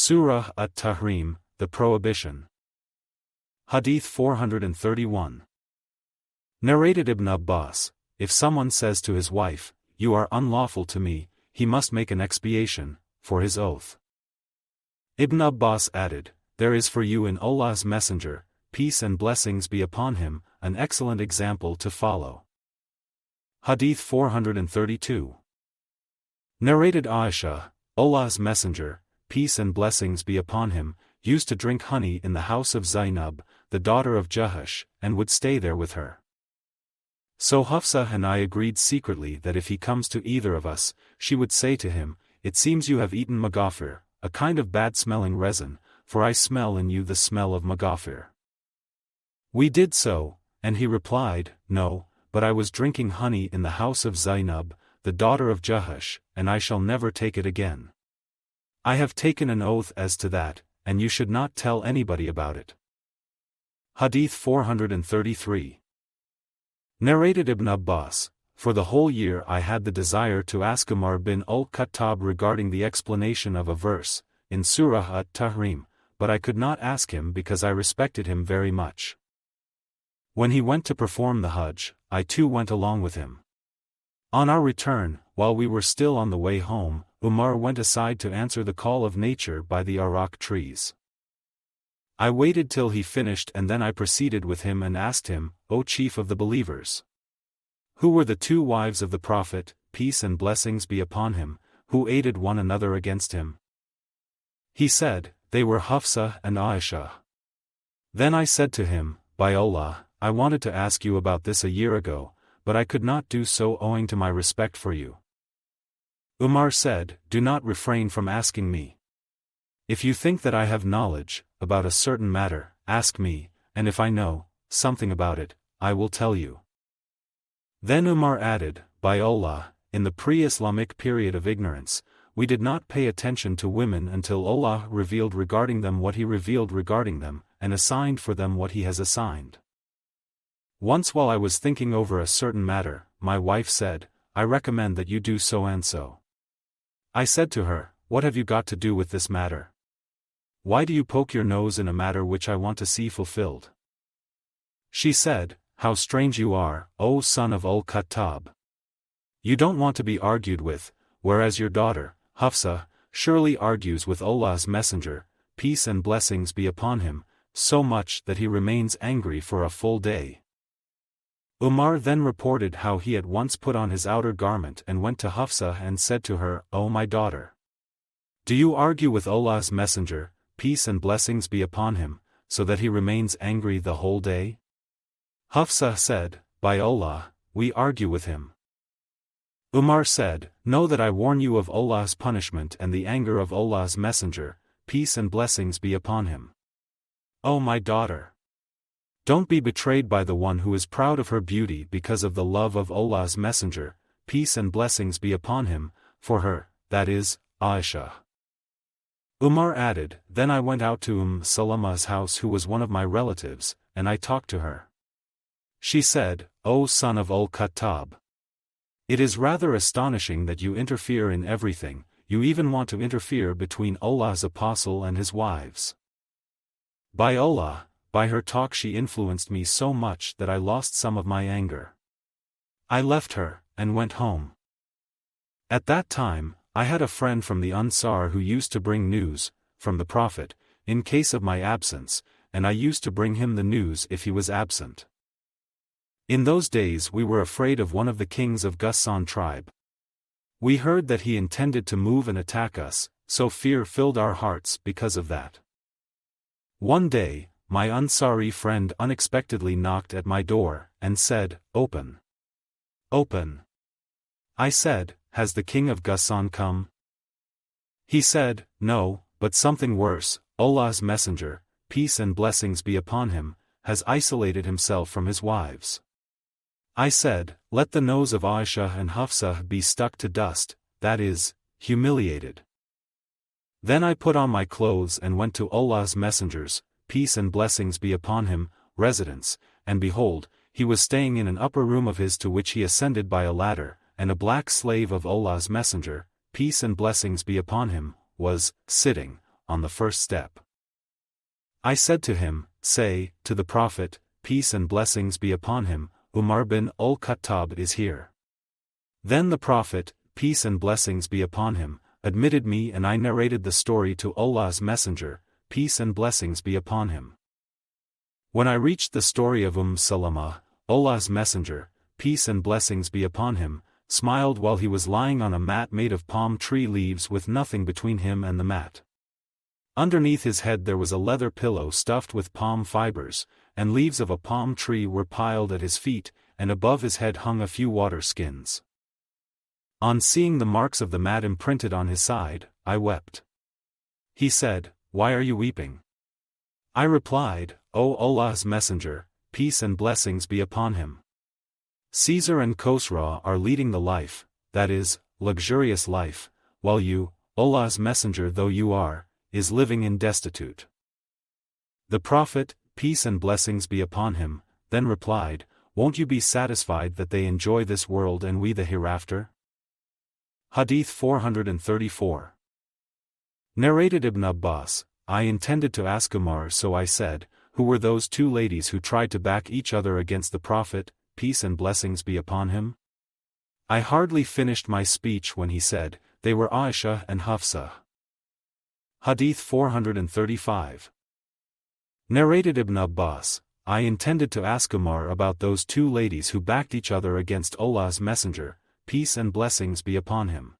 Surah at-Tahrim, the Prohibition. Hadith 431. Narrated Ibn Abbas, if someone says to his wife, "You are unlawful to me," he must make an expiation for his oath. Ibn Abbas added, "There is for you in Allah's Messenger, peace and blessings be upon him, an excellent example to follow." Hadith 432. Narrated Aishah, Allah's Messenger, peace and blessings be upon him, used to drink honey in the house of Zainab, the daughter of Jahash, and would stay there with her. So Hafsa and I agreed secretly that if he comes to either of us, she would say to him, "It seems you have eaten magnify, a kind of bad-smelling resin, for I smell in you the smell of magnify." We did so, and he replied, "No, but I was drinking honey in the house of Zainab, the daughter of Jahash, and I shall never take it again. I have taken an oath as to that, and you should not tell anybody about it." Hadith 433. Narrated Ibn Abbas, for the whole year I had the desire to ask Umar bin al-Khattab regarding the explanation of a verse, in Surah at-Tahrim, but I could not ask him because I respected him very much. When he went to perform the Hajj, I too went along with him. On our return, while we were still on the way home, Umar went aside to answer the call of nature by the arak trees. I waited till he finished and then I proceeded with him and asked him, "O chief of the believers, who were the two wives of the Prophet, peace and blessings be upon him, who aided one another against him?" He said, "They were Hafsa and Aishah." Then I said to him, "By Allah, I wanted to ask you about this a year ago, but I could not do so owing to my respect for you." Umar said, "Do not refrain from asking me. If you think that I have knowledge about a certain matter, ask me, and if I know something about it, I will tell you." Then Umar added, "By Allah, in the pre-Islamic period of ignorance, we did not pay attention to women until Allah revealed regarding them what He revealed regarding them, and assigned for them what He has assigned. Once while I was thinking over a certain matter, my wife said, 'I recommend that you do so and so.' I said to her, 'What have you got to do with this matter? Why do you poke your nose in a matter which I want to see fulfilled?' She said, 'How strange you are, O son of al-Khattab. You don't want to be argued with, whereas your daughter, Hafsa, surely argues with Allah's Messenger, peace and blessings be upon him, so much that he remains angry for a full day.'" Umar then reported how he at once put on his outer garment and went to Hafsa and said to her, "O my daughter, do you argue with Allah's Messenger, peace and blessings be upon him, so that he remains angry the whole day?" Hafsa said, "By Allah, we argue with him." Umar said, "Know that I warn you of Allah's punishment and the anger of Allah's Messenger, peace and blessings be upon him. O my daughter, don't be betrayed by the one who is proud of her beauty because of the love of Allah's Messenger, peace and blessings be upon him, for her, that is, Aishah." Umar added, "Then I went out to Salama's house who was one of my relatives, and I talked to her. She said, 'O son of al-Khattab, it is rather astonishing that you interfere in everything, you even want to interfere between Allah's apostle and his wives.' By Allah, by her talk she influenced me so much that I lost some of my anger. I left her, and went home. At that time, I had a friend from the Ansar who used to bring news from the Prophet, in case of my absence, and I used to bring him the news if he was absent. In those days we were afraid of one of the kings of Ghassan tribe. We heard that he intended to move and attack us, so fear filled our hearts because of that. One day, my Ansari friend unexpectedly knocked at my door, and said, 'Open. Open.' I said, 'Has the king of Ghassan come?' He said, 'No, but something worse, Allah's Messenger, peace and blessings be upon him, has isolated himself from his wives.' I said, 'Let the nose of Aishah and Hafsa be stuck to dust, that is, humiliated.' Then I put on my clothes and went to Allah's Messenger's, peace and blessings be upon him, residence, and behold, he was staying in an upper room of his to which he ascended by a ladder, and a black slave of Allah's Messenger, peace and blessings be upon him, was sitting on the first step. I said to him, say, to the Prophet, peace and blessings be upon him, Umar bin al-Khattab is here. Then the Prophet, peace and blessings be upon him, admitted me and I narrated the story to Allah's Messenger, peace and blessings be upon him. When I reached the story of Salama, Allah's Messenger, peace and blessings be upon him, smiled while he was lying on a mat made of palm tree leaves with nothing between him and the mat. Underneath his head there was a leather pillow stuffed with palm fibers, and leaves of a palm tree were piled at his feet, and above his head hung a few water skins. On seeing the marks of the mat imprinted on his side, I wept. He said, why are you weeping? I replied, O Allah's Messenger, peace and blessings be upon him. Caesar and Khosrau are leading the life, that is, luxurious life, while you, Allah's Messenger though you are, is living in destitute. The Prophet, peace and blessings be upon him, then replied, won't you be satisfied that they enjoy this world and we the hereafter? Hadith 434. Narrated Ibn Abbas, I intended to ask Umar so I said, who were those two ladies who tried to back each other against the Prophet, peace and blessings be upon him? I hardly finished my speech when he said, they were Aishah and Hafsa. Hadith 435. Narrated Ibn Abbas, I intended to ask Umar about those two ladies who backed each other against Allah's Messenger, peace and blessings be upon him.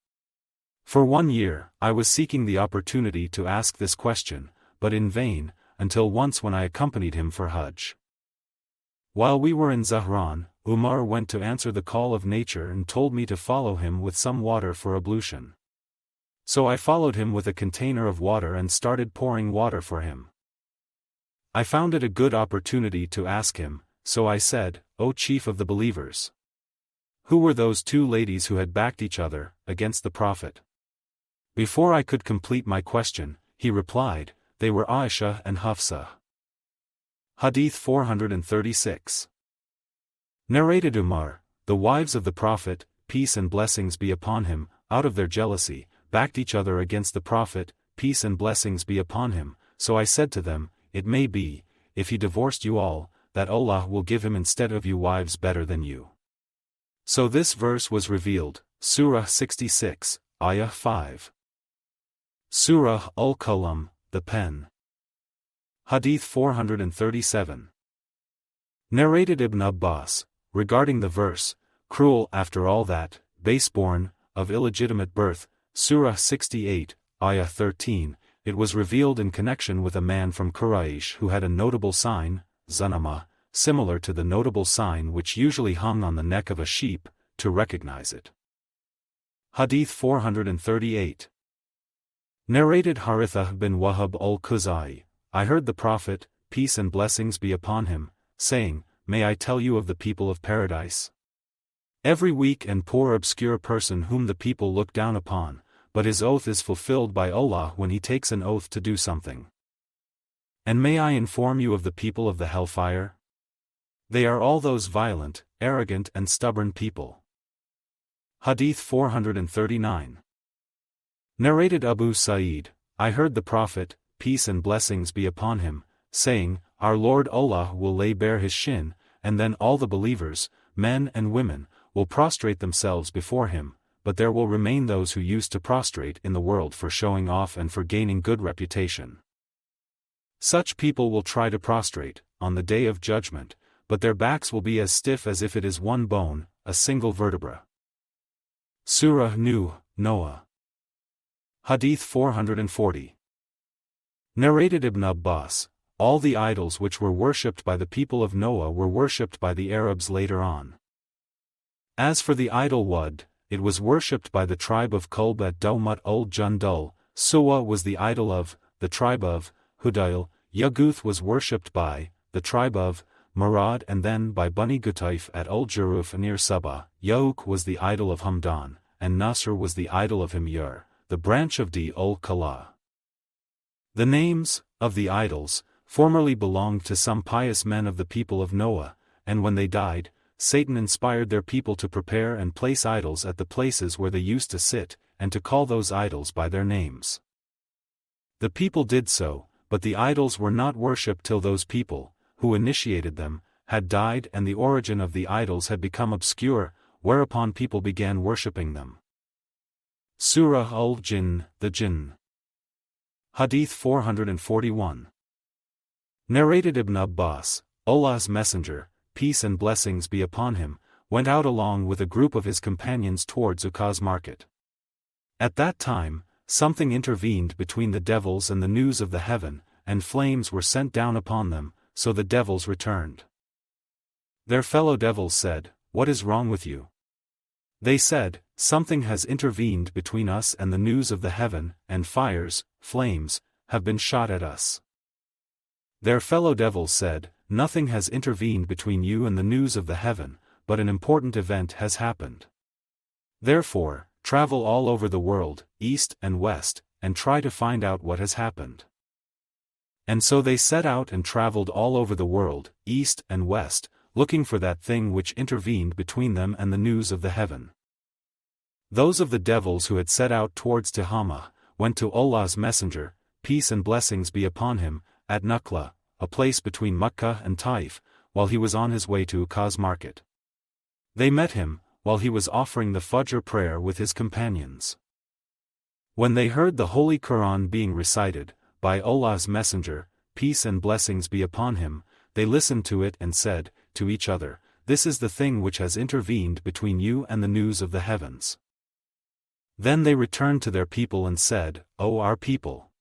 For 1 year, I was seeking the opportunity to ask this question, but in vain, until once when I accompanied him for Hajj. While we were in Zahran, Umar went to answer the call of nature and told me to follow him with some water for ablution. So I followed him with a container of water and started pouring water for him. I found it a good opportunity to ask him, so I said, O Chief of the Believers, who were those two ladies who had backed each other against the Prophet? Before I could complete my question, he replied, they were Aishah and Hafsa. Hadith 436. Narrated Umar, the wives of the Prophet, peace and blessings be upon him, out of their jealousy, backed each other against the Prophet, peace and blessings be upon him, so I said to them, it may be, if he divorced you all, that Allah will give him instead of you wives better than you. So this verse was revealed, Surah 66, Ayah 5. Surah Al-Qalam, the pen. Hadith 437. Narrated Ibn Abbas, regarding the verse, cruel after all that, baseborn, of illegitimate birth, Surah 68, Ayah 13, it was revealed in connection with a man from Quraysh who had a notable sign, Zanama, similar to the notable sign which usually hung on the neck of a sheep, to recognize it. Hadith 438. Narrated Haritha bin Wahab al-Khuzai, I heard the Prophet, peace and blessings be upon him, saying, may I tell you of the people of paradise? Every weak and poor obscure person whom the people look down upon, but his oath is fulfilled by Allah when he takes an oath to do something. And may I inform you of the people of the hellfire? They are all those violent, arrogant and stubborn people. Hadith 439. Narrated Abu Sa'id, I heard the Prophet, peace and blessings be upon him, saying, our Lord Allah will lay bare his Shin, and then all the believers, men and women, will prostrate themselves before him, but there will remain those who used to prostrate in the world for showing off and for gaining good reputation. Such people will try to prostrate, on the day of judgment, but their backs will be as stiff as if it is one bone, a single vertebra. Surah Noah. Hadith 440. Narrated Ibn Abbas, all the idols which were worshipped by the people of Noah were worshipped by the Arabs later on. As for the idol Wud, it was worshipped by the tribe of Kulb at Dawmat ul-Jundul, Suwā was the idol of, the tribe of, Hudayl, Yagūth was worshipped by, the tribe of, Murad and then by Bani Gutayf at al-Juruf near Sabah, Ya'uq was the idol of Hamdan, and Nasr was the idol of Himyar, the branch of Di ul-Kala. The names, of the idols, formerly belonged to some pious men of the people of Noah, and when they died, Satan inspired their people to prepare and place idols at the places where they used to sit, and to call those idols by their names. The people did so, but the idols were not worshipped till those people, who initiated them, had died and the origin of the idols had become obscure, whereupon people began worshipping them. Surah al-Jinn, the Jinn. Hadith 441. Narrated Ibn Abbas, Allah's Messenger, peace and blessings be upon him, went out along with a group of his companions towards Ukaz market. At that time, something intervened between the devils and the news of the heaven, and flames were sent down upon them, so the devils returned. Their fellow devils said, "What is wrong with you?" They said, "Something has intervened between us and the news of the heaven, and fires, flames, have been shot at us." Their fellow devils said, "Nothing has intervened between you and the news of the heaven, but an important event has happened. Therefore, travel all over the world, east and west, and try to find out what has happened." And so they set out and traveled all over the world, east and west, looking for that thing which intervened between them and the news of the heaven. Those of the devils who had set out towards Tihama, went to Allah's Messenger, peace and blessings be upon him, at Naqla, a place between Makkah and Taif, while he was on his way to Ukaz market. They met him, while he was offering the Fajr prayer with his companions. When they heard the Holy Qur'an being recited, by Allah's Messenger, peace and blessings be upon him, they listened to it and said, to each other, "This is the thing which has intervened between you and the news of the heavens." Then they returned to their people and said, "O our people!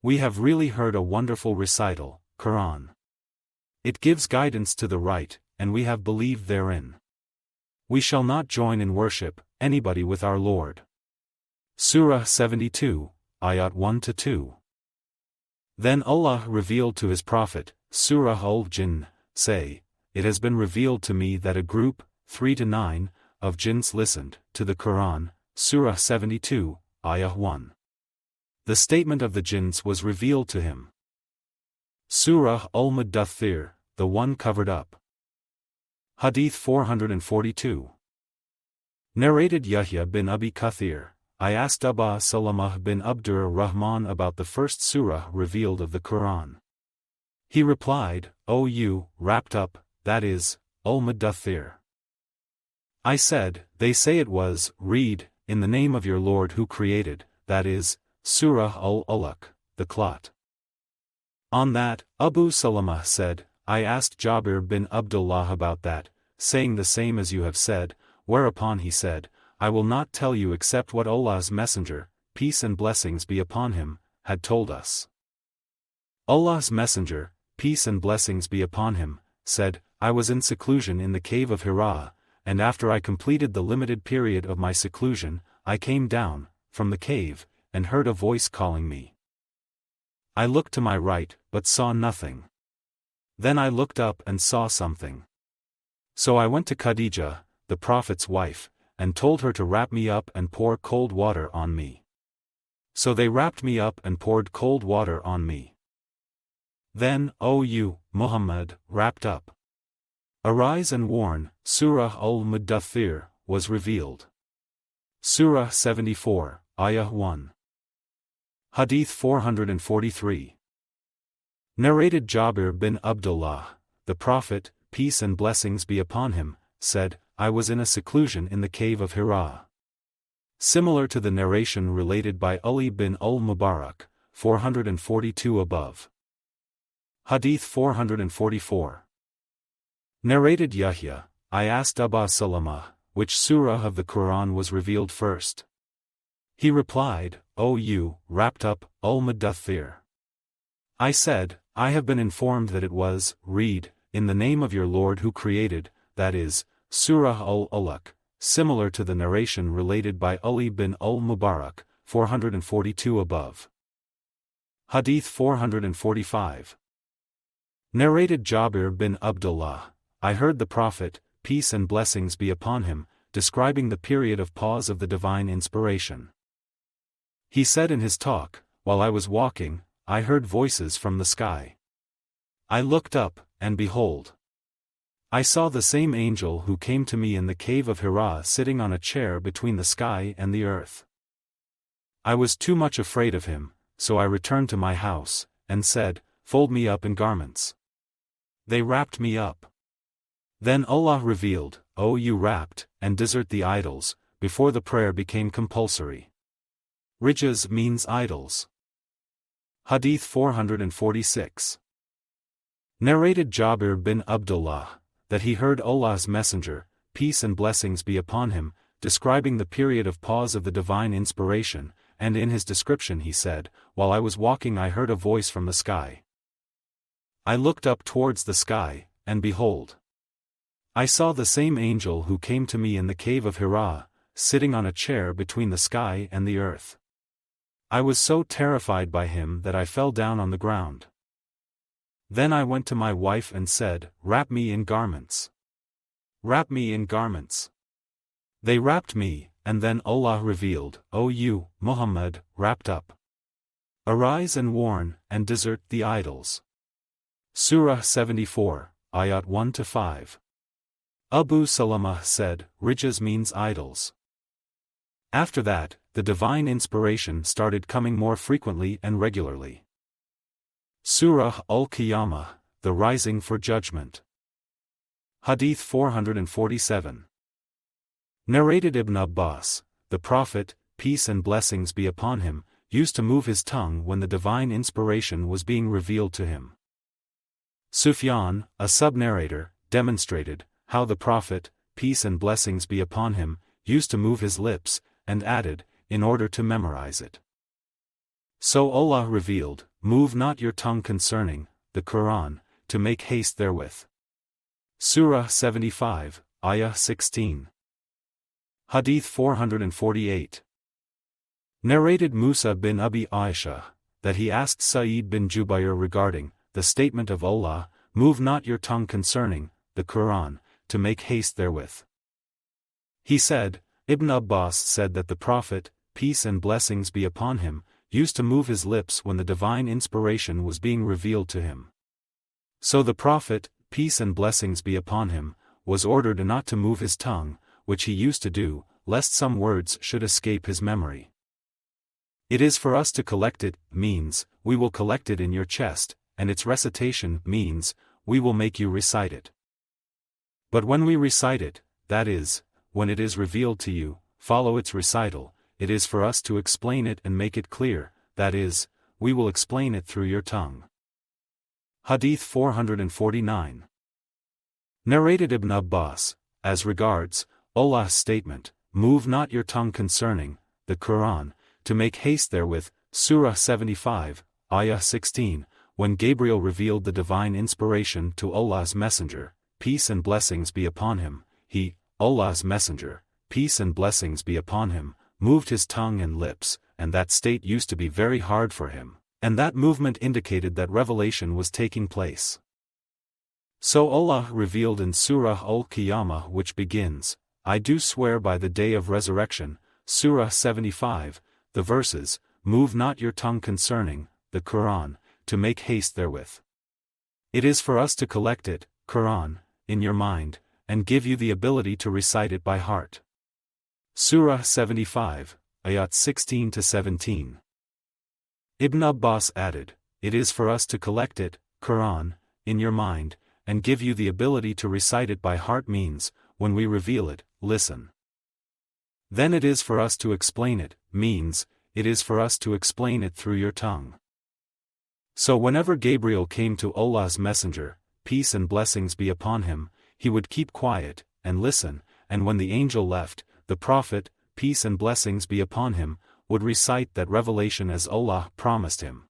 We have really heard a wonderful recital, Qur'an. It gives guidance to the right, and we have believed therein. We shall not join in worship, anybody with our Lord." Surah 72, Ayat 1-2. Then Allah revealed to His Prophet, Surah al-Jinn, say, "It has been revealed to me that a group, 3-9, of jinns listened to the Qur'an." Surah 72, Ayah 1. The statement of the jinns was revealed to him. Surah al-Muddathir, the one covered up. Hadith 442. Narrated Yahya bin Abi Kathir, I asked Abba Salamah bin Abdur Rahman about the first surah revealed of the Qur'an. He replied, "O you, wrapped up, that is, al-Muddathir." I said, "They say it was, read, in the name of your Lord who created, that is, Surah al-Alaq, the clot." On that, Abu Salamah said, "I asked Jabir bin Abdullah about that, saying the same as you have said," whereupon he said, "I will not tell you except what Allah's Messenger, peace and blessings be upon him, had told us." Allah's Messenger, peace and blessings be upon him, said, "I was in seclusion in the cave of Hira, and after I completed the limited period of my seclusion, I came down, from the cave, and heard a voice calling me. I looked to my right, but saw nothing. Then I looked up and saw something. So I went to Khadijah, the Prophet's wife, and told her to wrap me up and pour cold water on me. So they wrapped me up and poured cold water on me. Then, O you, Muḥammad, wrapped up. Arise and warn, Surah al-Muddathir, was revealed. Surah 74, Ayah 1. Hadith 443. Narrated Jabir bin Abdullah, the Prophet, peace and blessings be upon him, said, I was in a seclusion in the cave of Hira. Similar to the narration related by Ali bin al-Mubarak, 442 above. Hadith 444. Narrated Yahya, I asked Abba Salamah, which surah of the Qur'an was revealed first. He replied, O you, wrapped up, al-Muddathir. I said, I have been informed that it was, read, in the name of your Lord who created, that is, Surah al-Alaq, similar to the narration related by Ali bin al-Mubarak, 442 above. Hadith 445. Narrated Jabir bin Abdullah, I heard the Prophet, peace and blessings be upon him, describing the period of pause of the divine inspiration. He said in his talk, while I was walking, I heard voices from the sky. I looked up, and behold, I saw the same angel who came to me in the cave of Hira sitting on a chair between the sky and the earth. I was too much afraid of him, so I returned to my house, and said, "Fold me up in garments." They wrapped me up. Then Allah revealed, "O you wrapped, and desert the idols," before the prayer became compulsory. Ar-Rijz means idols. Hadith 446. Narrated Jabir bin Abdullah, that he heard Allah's Messenger, peace and blessings be upon him, describing the period of pause of the divine inspiration, and in his description he said, "While I was walking I heard a voice from the sky. I looked up towards the sky, and behold, I saw the same angel who came to me in the cave of Hira, sitting on a chair between the sky and the earth. I was so terrified by him that I fell down on the ground. Then I went to my wife and said, 'Wrap me in garments. Wrap me in garments.' They wrapped me, and then Allah revealed, 'O you, Muḥammad, wrapped up. Arise and warn, and desert the idols.'" Surah 74, Ayat 1-5. Abu Salama said, "Ar-Rijz means idols." After that, the divine inspiration started coming more frequently and regularly. Surah Al-Qiyamah, the rising for judgment. Hadith 447. Narrated Ibn Abbas, the Prophet, peace and blessings be upon him, used to move his tongue when the divine inspiration was being revealed to him. Sufyan, a sub-narrator, demonstrated how the Prophet, peace and blessings be upon him, used to move his lips, and added, in order to memorize it. So Allah revealed, "Move not your tongue concerning the Qur'an, to make haste therewith." Surah 75, Ayah 16. Hadith 448. Narrated Musa bin Abi Aishah, that he asked Sa'id bin Jubayr regarding the statement of Allah, "Move not your tongue concerning the Qur'an, to make haste therewith." He said, Ibn Abbas said that the Prophet, peace and blessings be upon him, used to move his lips when the divine inspiration was being revealed to him. So the Prophet, peace and blessings be upon him, was ordered not to move his tongue, which he used to do, lest some words should escape his memory. "It is for us to collect it," means, we will collect it in your chest, and its recitation means, we will make you recite it. But when we recite it, that is, when it is revealed to you, follow its recital. It is for us to explain it and make it clear, that is, we will explain it through your tongue. Hadith 449. Narrated Ibn Abbas, as regards Allah's statement, "Move not your tongue concerning the Qur'an, to make haste therewith," Surah 75, Ayah 16, when Gabriel revealed the divine inspiration to Allah's Messenger, peace and blessings be upon him, he, Allah's Messenger, peace and blessings be upon him, moved his tongue and lips, and that state used to be very hard for him, and that movement indicated that revelation was taking place. So Allah revealed in Surah Al-Qiyamah, which begins, "I do swear by the day of resurrection," Surah 75, the verses, "Move not your tongue concerning the Qur'an, to make haste therewith. It is for us to collect it, Qur'an, in your mind, and give you the ability to recite it by heart." Surah 75, Ayat 16-17. Ibn Abbas added, "It is for us to collect it, Qur'an, in your mind, and give you the ability to recite it by heart means, when we reveal it, listen. Then it is for us to explain it, means, it is for us to explain it through your tongue." So whenever Gabriel came to Allah's Messenger, peace and blessings be upon him, he would keep quiet, and listen, and when the angel left, the Prophet, peace and blessings be upon him, would recite that revelation as Allah promised him.